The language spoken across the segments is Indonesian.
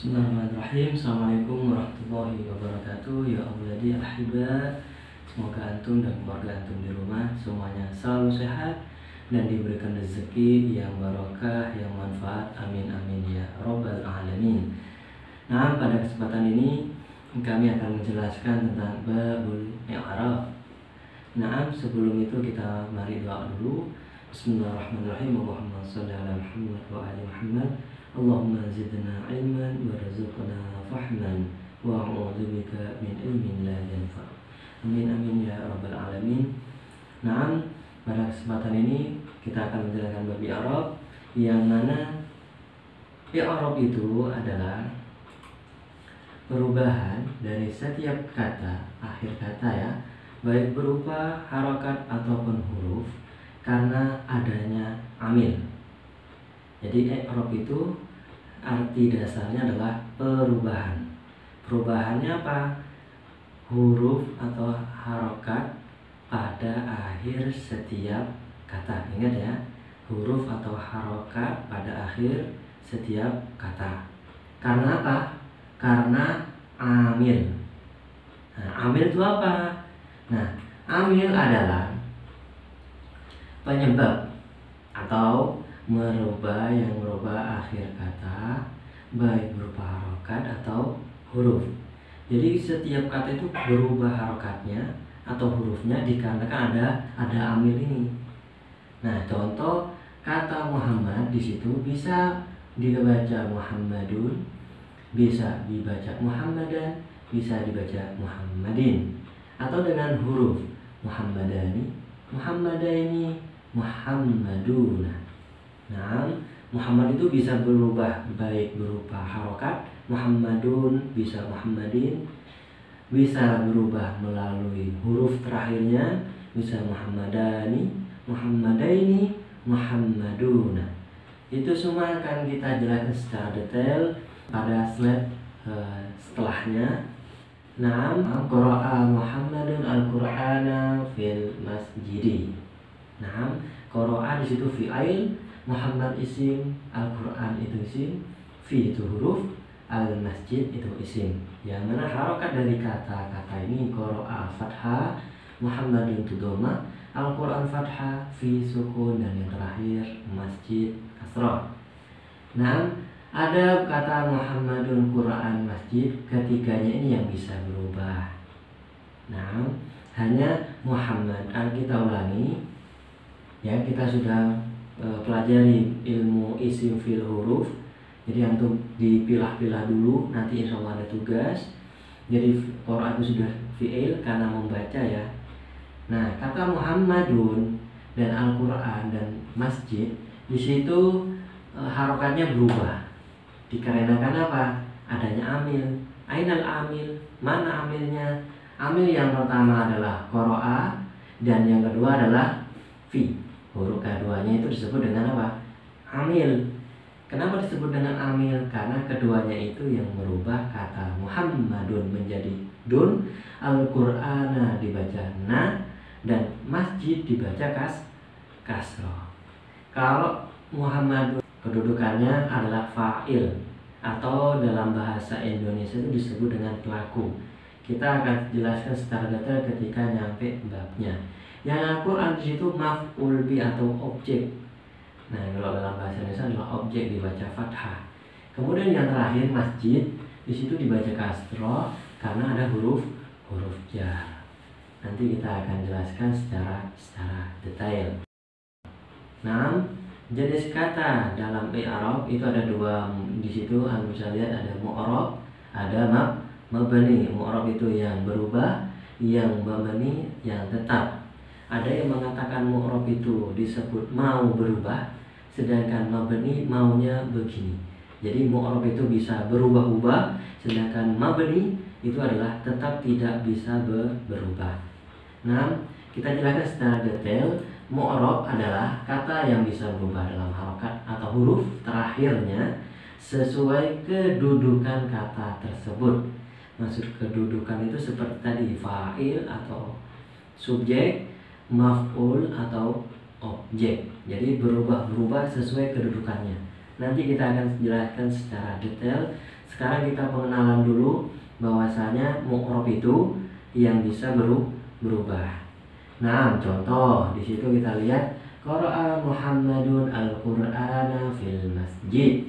Bismillahirrahmanirrahim. Assalamualaikum warahmatullahi wabarakatuh. Ya auladi ahibah, semoga antum dan keluarga antum di rumah semuanya selalu sehat dan diberikan rezeki yang barokah, yang manfaat. Amin amin ya robbal alamin. Nah, pada kesempatan ini kami akan menjelaskan tentang babul i'rab. Nah, sebelum itu kita mari doa dulu. Bismillahirrahmanirrahim. Allahumma shalli ala Muhammad wa ali Muhammad. Allahumma zidna ilman warzuqna fahman wa'udzubika min ilmin la yanfa'. Amin amin ya rabbal alamin. Nah, pada kesempatan ini kita akan menjelaskan bab i'rab, yang mana i'rab itu adalah perubahan dari setiap kata, akhir kata ya, baik berupa harokat ataupun huruf karena adanya amil. Jadi i'rab itu arti dasarnya adalah perubahan. Perubahannya apa? Huruf atau harokat pada akhir setiap kata. Ingat ya, huruf atau harokat pada akhir setiap kata. Karena apa? Karena amil. Nah, amil itu apa? Nah, amil adalah penyebab atau yang merubah akhir kata, baik berupa harokat atau huruf. Jadi setiap kata itu berubah harokatnya atau hurufnya dikarenakan ada amil ini. Nah, contoh kata Muhammad di situ bisa dibaca Muhammadun, bisa dibaca Muhammadan, bisa dibaca Muhammadin, atau dengan huruf Muhammadani, Muhammadaini, Muhammaduna. Nah, Muhammad itu bisa berubah baik berupa harokat, Muhammadun bisa Muhammadin, bisa berubah melalui huruf terakhirnya, bisa Muhammadani, Muhammadaini, Muhammaduna. Itu semua akan kita jelaskan secara detail pada slide setelahnya. Nah, qara'a Muhammadun al-Qur'ana fil masjidi. Nah, qara'a di situ fi'il, Muhammad isim, Al-Quran itu isim, fi itu huruf, al-masjid itu isim. Yang mana harokat dari kata-kata ini qara'a fathah, Muhammadun itu dhamma, Al-Quran fathah, fi sukun, dan yang terakhir masjid kasrah. Nah, ada kata Muhammadun, Quran, masjid, ketiganya ini yang bisa berubah. Nah, hanya Muhammad. Kita ulangi ya, kita sudah pelajari ilmu isim fil huruf. Jadi antum dipilah-pilah dulu, nanti insya Allah ada tugas. Jadi Quran itu sudah fi'il karena membaca ya. Nah, kata Muhammadun dan Al-Quran dan masjid di situ harokatnya berubah dikarenakan apa? Adanya amil. Ainal amil, mana amilnya? Amil yang pertama adalah qara'a dan yang kedua adalah fi. Huruf keduanya itu disebut dengan apa? Amil. Kenapa disebut dengan amil? Karena keduanya itu yang merubah kata Muhammadun menjadi dun, Al-Qur'ana dibaca na, dan masjid dibaca kasroh. Kalau Muhammadun kedudukannya adalah fa'il, atau dalam bahasa Indonesia itu disebut dengan pelaku. Kita akan jelaskan secara detail ketika nyampe babnya. Yang Al-Quran di situ maf'ul bi atau objek. Nah, kalau dalam bahasa Indonesia adalah objek, dibaca fathah. Kemudian yang terakhir masjid di situ dibaca kasroh karena ada huruf jar. Nanti kita akan jelaskan secara detail. Nah, jenis kata dalam i'rab itu ada dua di situ. Anda bisa lihat ada mu'rab, ada mabni. Mu'rab itu yang berubah, yang mabni yang tetap. Ada yang mengatakan mu'rab itu disebut mau berubah, sedangkan mabni maunya begini. Jadi mu'rab itu bisa berubah-ubah, sedangkan mabni itu adalah tetap tidak bisa berubah. Nah, kita jelaskan secara detail. Mu'rab adalah kata yang bisa berubah dalam harokat atau huruf terakhirnya sesuai kedudukan kata tersebut. Maksud kedudukan itu seperti tadi, fa'il atau subjek, maf'ul atau objek. Jadi berubah-berubah sesuai kedudukannya. Nanti kita akan jelaskan secara detail Sekarang kita pengenalan dulu bahwasanya mu'rab itu yang bisa berubah. Nah, contoh di situ kita lihat qara'a Muhammadun al-Qur'ana fil masjid.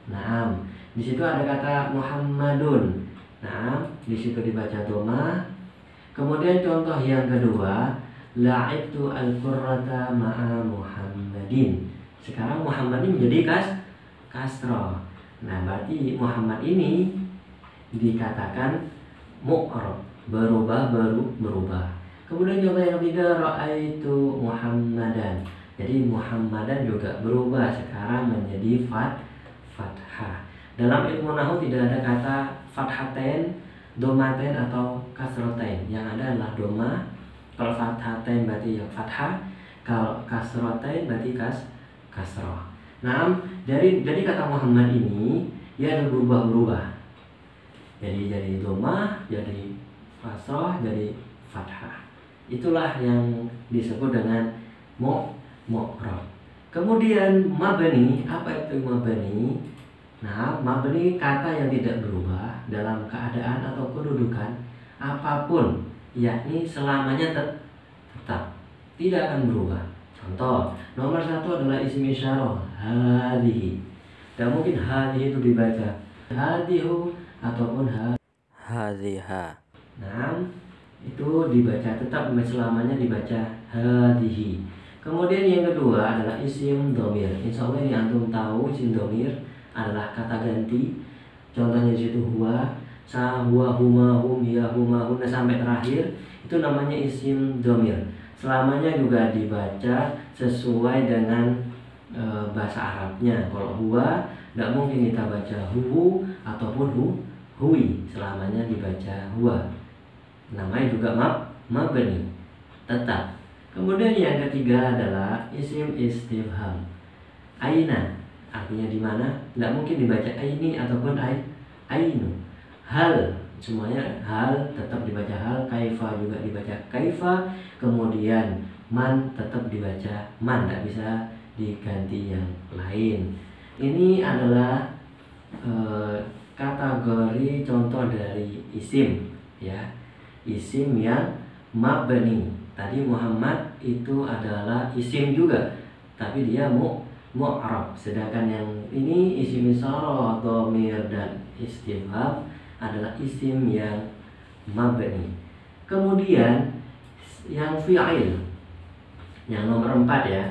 Nah, di situ ada kata Muhammadun. Nah, di situ dibaca dhamma. Kemudian contoh yang kedua, la'ibtu al-qurrata ma'a Muhammadin. Sekarang Muhammad ini menjadi kasroh. Nah, berarti Muhammad ini dikatakan mu'rab, berubah. Kemudian contoh yang ketiga, ra'aitu Muhammadan. Jadi Muhammadan juga berubah sekarang menjadi fathah. Dalam ilmu nahwu tidak ada kata fathatain, domatain atau kasrotain. Yang ada adalah doma. Kalau fathatain berarti ya fathah. Kalau kasrotain berarti kasroh. Nah, dari kata Muhammad ini ia berubah. Jadi doma, jadi kasroh, jadi fathah. Itulah yang disebut dengan mu'rab. Kemudian mabni, apa itu mabni? Nah, mabni kata yang tidak berubah dalam keadaan atau kedudukan apapun, yakni selamanya tetap tidak akan berubah. Contoh, nomor satu adalah isim isyarah hadhihi. Dan mungkin hadhihi itu dibaca hadhihu ataupun hadhiha. Nah, itu dibaca tetap selamanya dibaca hadhihi. Kemudian yang kedua adalah isim dhamir. Insya Allah ini antum tahu isim dhamir adalah kata ganti. Contohnya di situ huwa, sa, huwa, huma, hum, ya, huma, hunna sampai terakhir itu namanya isim dhamir. Selamanya juga dibaca sesuai dengan bahasa Arabnya. Kalau huwa tidak mungkin kita baca huwu ataupun huwi, selamanya dibaca huwa. Namanya juga mabni, tetap. Kemudian yang ketiga adalah isim istifham. Aina, artinya di mana? Tidak mungkin dibaca aini ataupun ainu. Hal, semuanya hal tetap dibaca hal. Kaifa juga dibaca kaifa. Kemudian man tetap dibaca man, tidak bisa diganti yang lain. Ini adalah kategori contoh dari isim, ya. Isim yang mabni. Tadi Muhammad itu adalah isim juga, tapi dia mu'rab. Sedangkan yang ini isim isyarah, dhamir dan istifham adalah isim yang mabni. Kemudian yang fi'il, yang nomor 4 ya.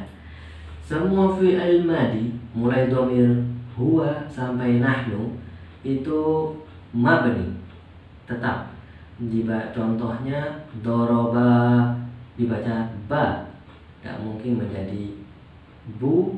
Semua fi'il madi mulai dhamir huwa sampai nahnu itu mabni, tetap. Contohnya doroba dibaca ba, tidak mungkin menjadi bu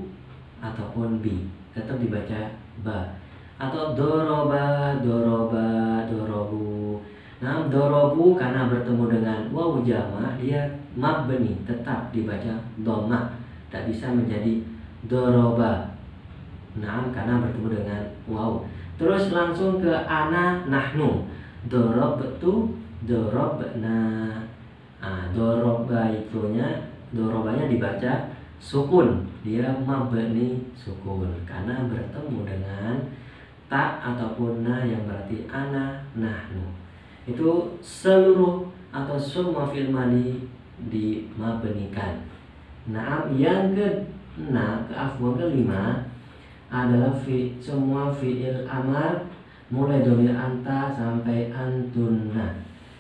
ataupun bi, tetap dibaca ba. Atau doroba, dorobu. Nah, dorobu karena bertemu dengan wawu jama, dia mabni, tetap dibaca doma, tidak bisa menjadi doroba. Nah, karena bertemu dengan wawu. Terus langsung ke ana, nahnu. Dorobtu, dorobna. Dorobanya dibaca sukun, dia mabni sukun karena bertemu dengan ta ataupun na yang berarti ana, nahnu. Itu seluruh atau semua fi'il madi dimabnikan. Nah, yang kelima adalah semua fi'il amar mulai dari anta sampai antunna.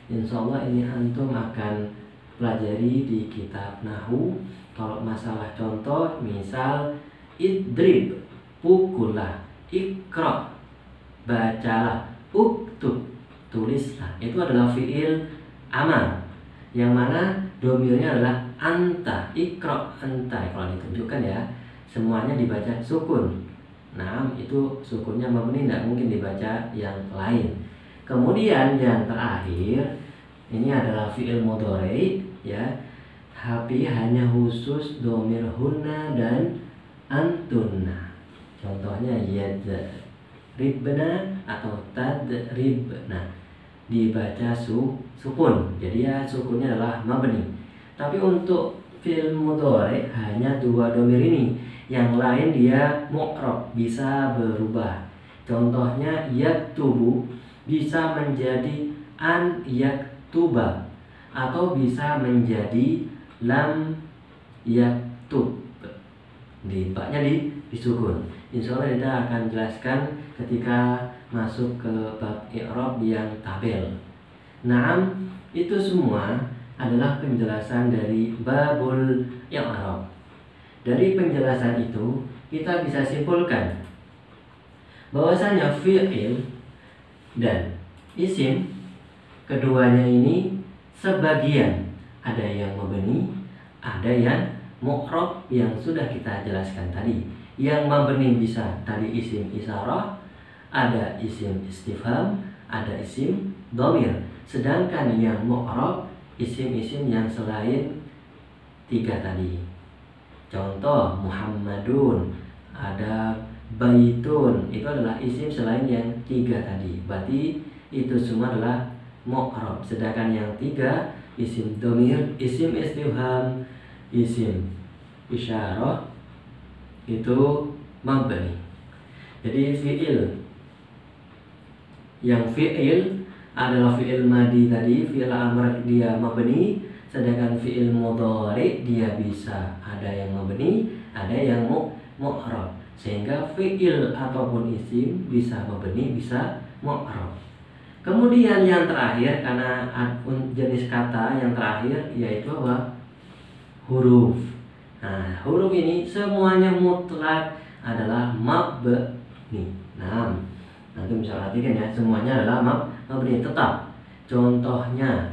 Insya Allah ini antum akan pelajari di kitab nahwu. Kalau masalah contoh, misal idrib, pukullah, ikra, bacalah, uktub, tulislah. Itu adalah fi'il amar, yang mana domirnya adalah anta, ikra, anta. Kalau ditunjukkan ya, semuanya dibaca sukun. Nah, itu sukunnya mabni, tidak mungkin dibaca yang lain. Kemudian yang terakhir ini adalah fi'il mudhari, ya. Tapi hanya khusus dhamir hunna dan antunna. Contohnya yadribna atau tadribna, dibaca sukun. Jadi ya sukunnya adalah mabni. Tapi untuk fi'il mudhari hanya dua dhamir ini. Yang lain dia mu'rab, bisa berubah. Contohnya yaktubu bisa menjadi an yaktuba atau bisa menjadi lam yaktub. Di baknya disukun. Insya Allah kita akan jelaskan ketika masuk ke bab i'rab yang tabel. Naam, itu semua adalah penjelasan dari babul i'rab. Dari penjelasan itu kita bisa simpulkan bahwasanya fi'il dan isim keduanya ini sebagian ada yang mabni, ada yang mu'rab yang sudah kita jelaskan tadi. Yang mabni bisa tadi isim isyarah, ada isim istifham, ada isim dhamir. Sedangkan yang mu'rab isim-isim yang selain tiga tadi. Contoh Muhammadun, ada baitun, itu adalah isim selain yang tiga tadi. Berarti itu semua adalah mu'rab. Sedangkan yang tiga, isim dhamir, isim istifham, isim isyarah, itu mabni. Jadi yang fi'il adalah fi'il madi tadi, fi'il amr dia mabni. Sedangkan fi'il mudhari dia bisa ada yang mabni, ada yang mu'rab. Sehingga fi'il ataupun isim bisa mabni, bisa mu'rab. Kemudian yang terakhir, karena jenis kata yang terakhir yaitu apa? Huruf. Nah, huruf ini semuanya mutlak adalah mabni. Nah, nanti bisa perhatikan ya, semuanya adalah mabni tetap. Contohnya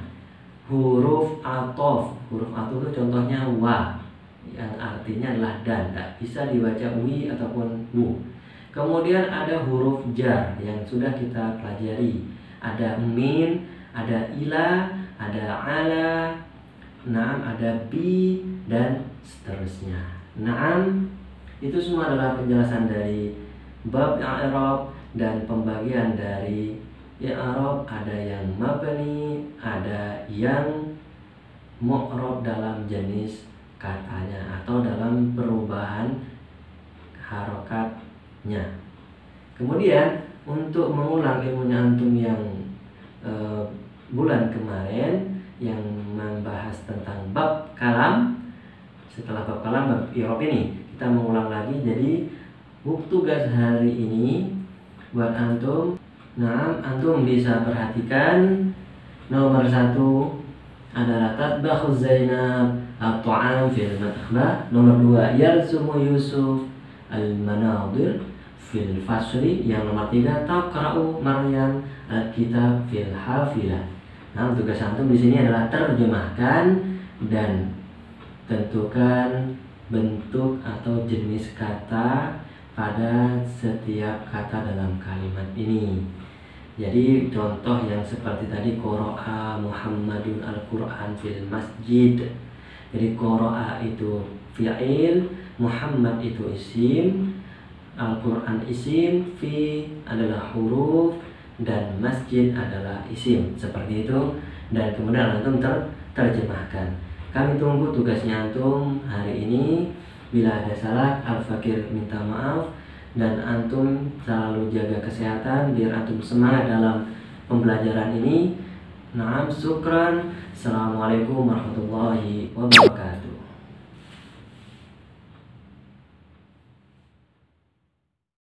huruf atof. Huruf atof itu contohnya wa, yang artinya adalah dan, tidak bisa dibaca wi ataupun wu. Kemudian ada huruf jar yang sudah kita pelajari. Ada min, ada ila, ada ala, naam, ada bi, dan seterusnya. Naam, itu semua adalah penjelasan dari bab i'rab dan pembagian dari i'rab. Ada yang mabni, ada yang mu'rab dalam jenis katanya atau dalam perubahan harokatnya. Kemudian untuk mengulang ilmunya antum yang bulan kemarin yang membahas tentang bab kalam, setelah bab kalam, bab i'rab ini kita mengulang lagi. Jadi tugas hari ini buat antum, nah antum bisa perhatikan nomor 1 adalah tatbakhu Zainab at-ta'am fil matbah. Nomor 2 yarsumu Yusuf al-manadir fil fasli. Yang nomor 3 taqra'u Maryam al-kitab fil hafilah. Nah, tugas antum di sini adalah terjemahkan dan tentukan bentuk atau jenis kata pada setiap kata dalam kalimat ini. Jadi contoh yang seperti tadi, qara'a Muhammadun al-Qur'an fil masjid. Jadi qara'a itu fi'il, Muhammad itu isim, Al-Quran isim, fi adalah huruf, dan masjid adalah isim. Seperti itu. Dan kemudian antum terjemahkan. Kami tunggu tugasnya antum hari ini. Bila ada salah, Al-Fakir minta maaf. Dan antum selalu jaga kesehatan biar antum semangat dalam pembelajaran ini. Naam, syukran. Assalamualaikum warahmatullahi wabarakatuh.